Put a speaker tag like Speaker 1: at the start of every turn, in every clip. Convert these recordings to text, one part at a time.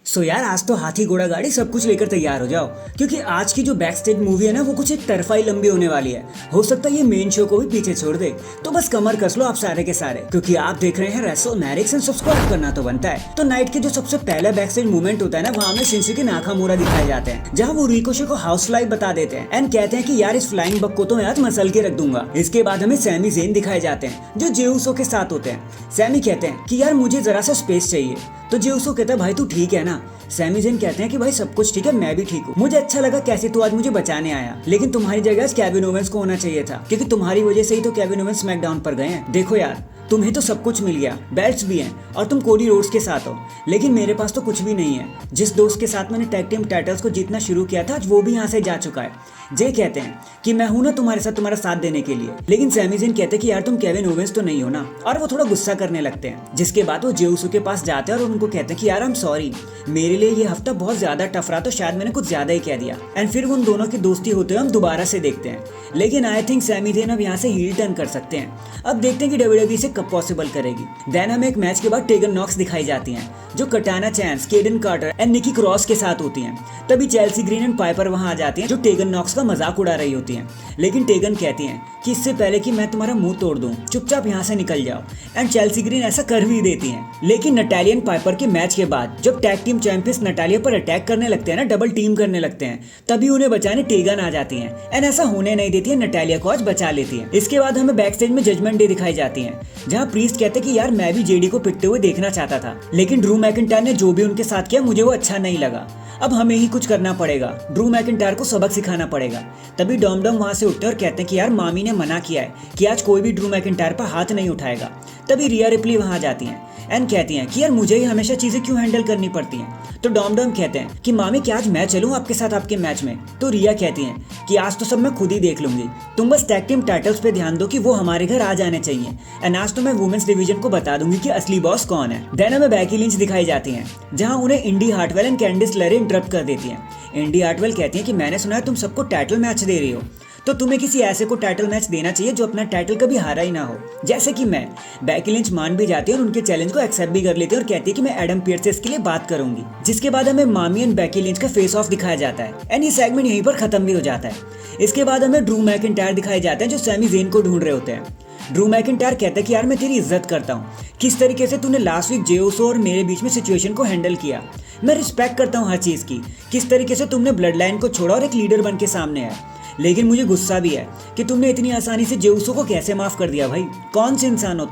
Speaker 1: सो यार आज तो हाथी घोड़ा गाड़ी सब कुछ लेकर तैयार हो जाओ, क्योंकि आज की जो बैक स्टेज मूवी है ना वो कुछ एक तरफा ही लंबी होने वाली है। हो सकता है ये मेन शो को भी पीछे छोड़ दे, तो बस कमर कस लो आप सारे के सारे, क्योंकि आप देख रहे हैं रेसलमैनिक्स एंड सब्सक्राइब करना तो बनता है। तो नाइट के जो सबसे पहला बैक स्टेज मूवमेंट होता है ना, वहाँ में शिंसुके नाकामुरा दिखाए जाते हैं, जहाँ वो रिकोशे को हाउस फ्लाई बता देते हैं एंड कहते हैं कि यार इस फ्लाइंग बग को तो मैं आज मसल के रख दूंगा। इसके बाद हमें सैमी ज़ेन दिखाए जाते हैं जो जे उसो के साथ होते हैं। सैमी कहते हैं कि यार मुझे जरा सा स्पेस चाहिए, तो जे उसो कहता है भाई तू ठीक है ना। सैमी ज़ेन कहते हैं कि भाई सब कुछ ठीक है, मैं भी ठीक हूँ। मुझे अच्छा लगा कैसे तू आज मुझे बचाने आया, लेकिन तुम्हारी जगह केविन ओवेंस को होना चाहिए था, क्योंकि तुम्हारी वजह से ही तो केविन ओवेंस स्मैकडाउन पर गए हैं। देखो यार तुम्हें तो सब कुछ मिल गया, बेल्ट्स भी हैं और तुम कोडी रोड्स के साथ हो, लेकिन मेरे पास तो कुछ भी नहीं है। जिस दोस्त के साथ मैंने टैग टीम टाइटल्स को जीतना शुरू किया था आज वो भी यहाँ से जा चुका है। जे कहते हैं कि मैं हूं ना तुम्हारे साथ देने के लिए, लेकिन सैमी ज़ेन कहते हैं कि यार तुम केविन ओवेंस तो नहीं हो ना, और वो थोड़ा गुस्सा करने लगते हैं। जिसके बाद वो जे उसो के पास जाते हैं और उनको कहते हैं कि यार आई एम सॉरी, मेरे लिए ये हफ्ता बहुत ज्यादा टफ रहा, तो शायद मैंने कुछ ज्यादा ही कह दिया। एंड फिर उन दोनों की दोस्ती होते हुए हम दोबारा से देखते हैं, लेकिन आई थिंक सैमी ज़ेन अब यहाँ से हील टर्न कर सकते हैं। अब देखते हैं कि डब्ल्यूडब्ल्यूई से कब पॉसिबल करेगी। देन हमें एक मैच के बाद टेगन नॉक्स दिखाई जाती हैं, जो Katana Chance, Kayden Carter and Nikki Cross के साथ होती हैं। तभी चेल्सी ग्रीन एंड पाइपर वहां आ जाती हैं, जो टेगन नॉक्स का मजाक उड़ा रही होती हैं। लेकिन टेगन कहती हैं कि इससे पहले कि मैं तुम्हारा मुंह तोड़ दूं, चुपचाप यहाँ से निकल जाओ। एंड चेल्सी ग्रीन ऐसा कर भी देती हैं। लेकिन नटालियन पाइपर के मैच के बाद जब टैग टीम चैंपियंस नटालिया पर अटैक करने लगते हैं ना, डबल टीम करने लगते हैं, तभी उन्हें बचाने टेगन आ जाती हैं एंड ऐसा होने नहीं देती है, नटालिया को आज बचा लेती है। इसके बाद हमें बैक स्टेज में जजमेंट डे दिखाई जाती है, जहाँ प्रीस्ट कहते हैं कि यार मैं भी जेडी को पिटते हुए देखना चाहता था, लेकिन ड्रू मैकिंटायर ने जो भी उनके साथ किया मुझे वो अच्छा नहीं लगा। अब हमें ही कुछ करना पड़ेगा, ड्रू मैकिंटायर को सबक सिखाना पड़ेगा। तभी डॉम वहां से उठते और कहते हैं कि यार मामी ने मना किया है कि आज कोई भी ड्रू मैकिंटायर पर हाथ नहीं उठाएगा। तभी रिया रिप्ली वहां जाती हैं एंड कहती हैं कि यार मुझे ही हमेशा चीजें क्यों हैंडल करनी पड़ती हैं। तो डॉम कहते हैं कि मामी क्या आज मैं चलूं आपके साथ आपके मैच में। तो रिया कहती हैं कि आज तो सब मैं खुद ही देख लूंगी, तुम बस टैग टीम टाइटल्स पे ध्यान दो कि वो हमारे घर आ जाने चाहिए, एंड आज तो मैं वुमेन्स डिवीजन को बता दूंगी कि असली बॉस कौन है। देन हमें बैकी लिंच दिखाई जाती हैं, जहां उन्हें इंडी हार्टवेल एंड कैंडिस लेरे इंटरप्ट कर देती हैं। इंडी हार्टवेल कहती हैं कि मैंने सुना है तुम सबको टाइटल मैच दे रही हो, तो तुम्हें किसी ऐसे को टाइटल मैच देना चाहिए जो अपना टाइटल कभी हारा ही ना हो, जैसे कि मैं। बैकी लिंच मान भी जाती है और उनके चैलेंज को एक्सेप्ट भी कर लेती है और कहती है कि मैं एडम पियर्स से इसके लिए बात करूंगी। जिसके बाद हमें मामी एंड बैकी लिंच का फेस ऑफ दिखाया जाता है एंड ये सेगमेंट यहीं पर खत्म भी हो जाता है। इसके बाद हमें ड्रू मैकिंटायर दिखाए जाते हैं, जो सैमी ज़ेन को ढूंढ रहे होते हैं। ड्रू मैकिंटायर कहता है कि यार मैं तेरी इज्जत करता हूँ, किस तरीके से तूने लास्ट वीक जे उसो और मेरे बीच में सिचुएशन को हैंडल किया। मैं रिस्पेक्ट करता हूँ हर चीज़ की, किस तरीके से तुमने ब्लड लाइन को छोड़ा और एक लीडर बन के सामने आया। लेकिन मुझे गुस्सा भी है कि तुमने इतनी आसानी से जे उसो को कैसे माफ कर दिया। भाई कौन से इंसान हो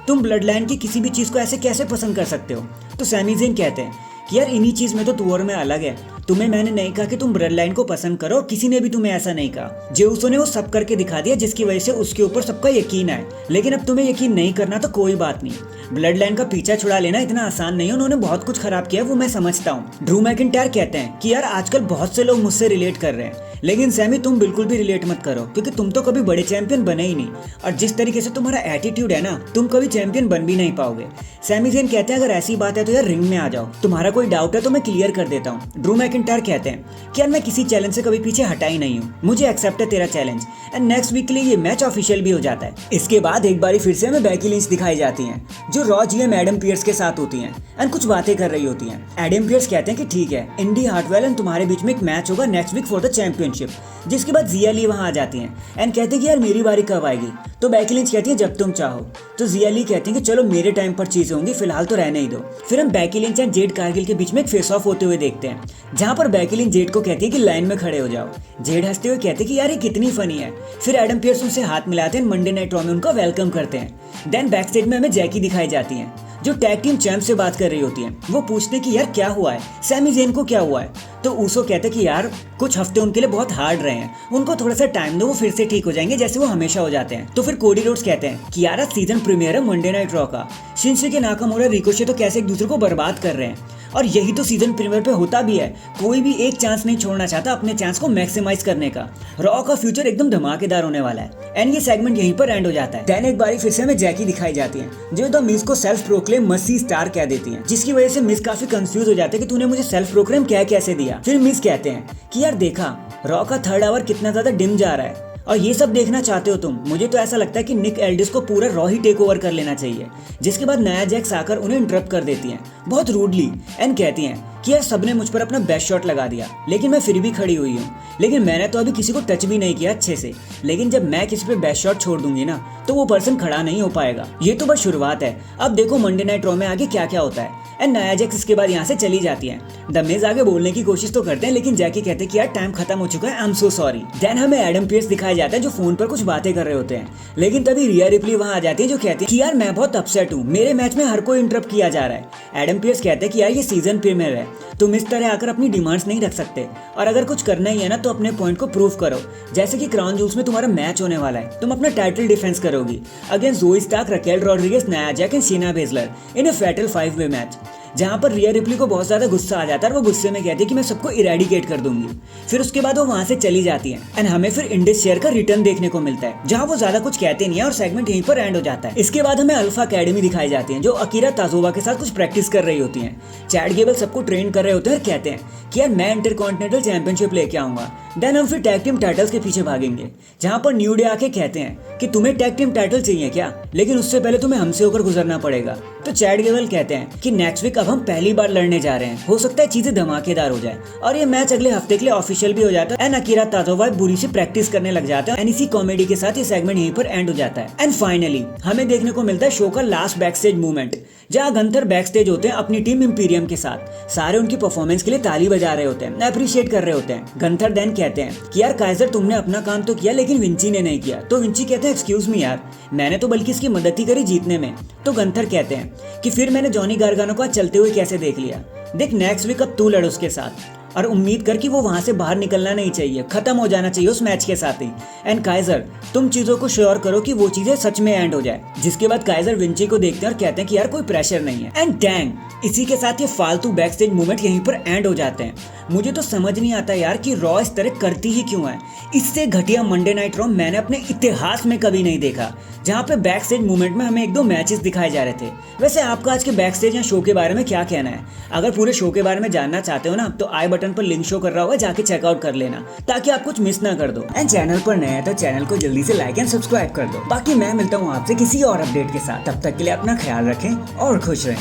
Speaker 1: तुम ब्लड लाइन की किसी भी चीज़ को ऐसे कैसे पसंद कर सकते हो। तो सैमी ज़ेन कहते हैं कि यार इन्हीं चीज़ में तो तू और मैं अलग है, तुम्हें मैंने नहीं कहा कि तुम ब्लड लाइन को पसंद करो, किसी ने भी तुम्हें ऐसा नहीं कहा। जे उसो ने वो सब करके दिखा दिया, जिसकी वजह से उसके ऊपर सबका यकीन है। लेकिन अब तुम्हें यकीन नहीं करना तो कोई बात नहीं, ब्लड लाइन का पीछा छुड़ा लेना इतना आसान नहीं है, उन्होंने बहुत कुछ खराब किया वो मैं समझता हूँ। ड्रू मैकिंटायर कहते हैं कि यार आजकल बहुत से लोग मुझसे रिलेट कर रहे हैं, लेकिन सैमी तुम बिल्कुल भी रिलेट मत करो, क्योंकि तुम तो कभी बड़े चैंपियन बने ही नहीं, और जिस तरीके से तुम्हारा एटीट्यूड है ना, तुम कभी चैंपियन बन भी नहीं पाओगे। सैमी ज़ेन कहते हैं अगर ऐसी बात है तो यार रिंग में आ जाओ, तुम्हारा कोई डाउट है तो मैं क्लियर कर देता हूँ। ड्रू मैकिंटायर कहते हैं कि यार मैं किसी चैलेंज से कभी पीछे हटा ही नहीं हूँ, मुझे एक्सेप्ट है तेरा चैलेंज, एंड नेक्स्ट वीक के लिए ये मैच ऑफिशियल भी हो जाता है। इसके बाद एक बारी फिर से हमें बैकी लिंच दिखाई जाती हैं, जो रॉ जीएम एडम पियर्स के साथ होती हैं एंड कुछ बातें कर रही होती हैं। एडम पियर्स कहते हैं कि ठीक है, इंडी हार्टवेल एंड तुम्हारे बीच में एक मैच होगा next week for the championship. जिसके बाद जिया ली वहां आ जाती हैं एंड कहते हैं कि यार मेरी बारी कब आएगी। तो बैकी लिंच कहती है जब तुम चाहो। तो जिया ली कहती है कि चलो मेरे टाइम पर चीजें होंगी, फिलहाल तो रहने ही दो। फिर हम Becky Lynch and Jade Cargill के बीच में एक फेस ऑफ होते हुए देखते हैं, जहां पर बैकी लिंच जेड को कहती है कि लाइन में खड़े हो जाओ। जेड हंसते हुए कहते हैं कि यार ये कितनी फनी है। फिर एडम पियर्स उनसे हाथ मिलाते हैं, मंडे नाइट रॉ में उनका वेलकम करते हैं। देन बैक स्टेज में हमें जैकी दिखाई जाती है, जो टैग टीम चैंप से बात कर रही होती है। वो पूछते कि यार क्या हुआ है, सैमी ज़ेन को क्या हुआ है। तो ऊसो कहते कि यार कुछ हफ्ते उनके लिए बहुत हार्ड रहे हैं, उनको थोड़ा सा टाइम दो, वो फिर से ठीक हो जाएंगे जैसे वो हमेशा हो जाते हैं। तो फिर कोडी रोड्स कहते हैं कि यार सीजन प्रीमियर है मंडे नाइट रॉ का, शिंसुके नाकामुरा रिकोशे तो कैसे एक दूसरे को बर्बाद कर रहे हैं, और यही तो सीजन प्रीमियर पे होता भी है। कोई भी एक चांस नहीं छोड़ना चाहता अपने चांस को मैक्सिमाइज करने का। रॉ का फ्यूचर एकदम धमाकेदार होने वाला है एंड ये सेगमेंट यहीं पर एंड हो जाता है। देन एक बारी फिर से हमें जैकी दिखाई जाती है, जो द मिस को सेल्फ प्रोक्लेम मसी स्टार कह देती है, जिसकी वजह से मिस काफी कंफ्यूज हो जाते हैं कि तूने मुझे सेल्फ प्रोक्लेम क्या कैसे दिया। फिर मिस कहते हैं कि यार देखा रॉ का थर्ड आवर कितना ज्यादा डिम जा रहा है, और ये सब देखना चाहते हो तुम। मुझे तो ऐसा लगता है कि निक एल्डिस को पूरा रॉ ही टेक ओवर कर लेना चाहिए। जिसके बाद नया जैक्स आकर उन्हें इंटरप्ट कर देती हैं बहुत रूडली एंड कहती हैं कि यार सबने मुझ पर अपना बेस्ट शॉट लगा दिया, लेकिन मैं फिर भी खड़ी हुई हूँ। लेकिन मैंने तो अभी किसी को टच भी नहीं किया अच्छे से, लेकिन जब मैं किसी पे बेस्ट शॉट छोड़ दूंगी ना, तो वो पर्सन खड़ा नहीं हो पाएगा। ये तो बस शुरुआत है, अब देखो मंडे नाइट रॉ में आगे क्या क्या होता है। एंड नाया जैक्स इसके बाद यहाँ से चली जाती है। द मिज आगे बोलने की कोशिश तो करते हैं, लेकिन जैकी कहते हैं कि यार टाइम खत्म हो चुका है, I am so sorry. Then हमें एडम पियर्स दिखाया जाता है जो फोन पर कुछ बातें कर रहे होते हैं, लेकिन तभी रिया रिप्ली वहां आ जाती है जो कहती है कि यार मैं बहुत अपसेट हूँ, मेरे मैच में हर कोई इंटरप्ट किया जा रहा है। एडम पियर्स कहते हैं कि यार ये सीजन प्रीमियर है, तुम इस तरह आकर अपनी डिमांड्स नहीं रख सकते, और अगर कुछ करना ही है ना तो अपने पॉइंट को प्रूव करो। जैसे कि क्राउन जूल्स में तुम्हारा मैच होने वाला है, तुम अपना टाइटल डिफेंस करोगी against Zoey Stark, Raquel Rodriguez, Nia Jax and Shayna Baszler in a fatal 5-वे मैच। जहाँ पर रिया रिप्ली को बहुत ज्यादा गुस्सा आ जाता है और वो गुस्से में कहती है कि मैं सबको इरेडिकेट कर दूंगी। फिर उसके बाद वो वहां से चली जाती है एंड हमें फिर इंडिस शेयर का रिटर्न देखने को मिलता है, जहाँ वो ज्यादा कुछ कहते नहीं है और सेगमेंट यहीं पर एंड हो जाता है। इसके बाद हमें अल्फा अकेडमी दिखाई जाती है जो अकीरा ताजोबा के साथ कुछ प्रैक्टिस कर रही होती है। चैड गेबल सबको ट्रेन कर रहे होते हैं और कहते हैं कि यार मैं इंटरकॉन्टिनेंटल चैंपियनशिप लेके आऊंगा। देन हम फिर टैग टीम टाइटल्स के पीछे भागेंगे, जहाँ पर न्यू डे आके कहते हैं कि तुम्हें टैग टीम टाइटल चाहिए क्या, लेकिन उससे पहले तुम्हें हमसे होकर गुजरना पड़ेगा। तो चैड गेबल कहते हैं कि नेक्स्ट वीक अब हम पहली बार लड़ने जा रहे हैं, हो सकता है चीजें धमाकेदार हो जाए और ये मैच अगले हफ्ते के लिए ऑफिशियल भी हो जाता है। एंड अकीरा ताजोबा बुरी से प्रैक्टिस करने लग जाता है एंड इसी कॉमेडी के साथ ये सेगमेंट यहीं पर एंड हो जाता है। एंड फाइनली हमें देखने को मिलता है शो का लास्ट बैक स्टेज मूवमेंट, जहाँ गंथर बैक स्टेज होते हैं अपनी टीम इंपीरियम के साथ। सारे उनकी परफॉर्मेंस के लिए ताली बजा रहे होते हैं, अप्रिशिएट कर रहे होते हैं। गंथर देन कहते हैं कि यार काइजर तुमने अपना काम तो किया, लेकिन विंची ने नहीं किया। तो विंची कहते हैं एक्सक्यूज मी यार, मैंने तो बल्कि इसकी मदद ही करी जीतने में। तो गंथर कहते हैं कि फिर मैंने जॉनी गार्गानो को आज चलते हुए कैसे देख लिया, देख नेक्स्ट वीक अब तू लड़ उसके साथ, और उम्मीद कर कि वो वहां से बाहर निकलना नहीं चाहिए, खत्म हो जाना चाहिए उस मैच के साथ ही। एंड काइजर तुम चीजों को श्योर करो कि वो चीजें सच में एंड हो जाए। जिसके बाद काइजर विंची को देखते हैं और कहते हैं कि यार कोई प्रेशर नहीं है। एंड डैंग, इसी के साथ ये फालतू बैक स्टेज मूवमेंट यहीं पर एंड हो जाते हैं। मुझे तो समझ नहीं आता यार कि रॉ इस तरह करती ही क्यों है। इससे घटिया मंडे नाइट रॉ मैंने अपने इतिहास में कभी नहीं देखा, जहाँ पे बैक स्टेज मूवमेंट में हमें 1-2 मैचेस दिखाए जा रहे थे। वैसे आपका आज के बैक स्टेज या शो के बारे में क्या कहना है? अगर पूरे शो के बारे में जानना चाहते हो ना, तो आई बटन पर लिंक शो कर रहा होगा, जाके चेकआउट कर लेना ताकि आप कुछ मिस ना कर दो। एंड चैनल पर नए हैं तो चैनल को जल्दी से लाइक एंड सब्सक्राइब कर दो। बाकी मैं मिलता हूँ आपसे किसी और अपडेट के साथ, तब तक के लिए अपना ख्याल रखें और खुश रहें।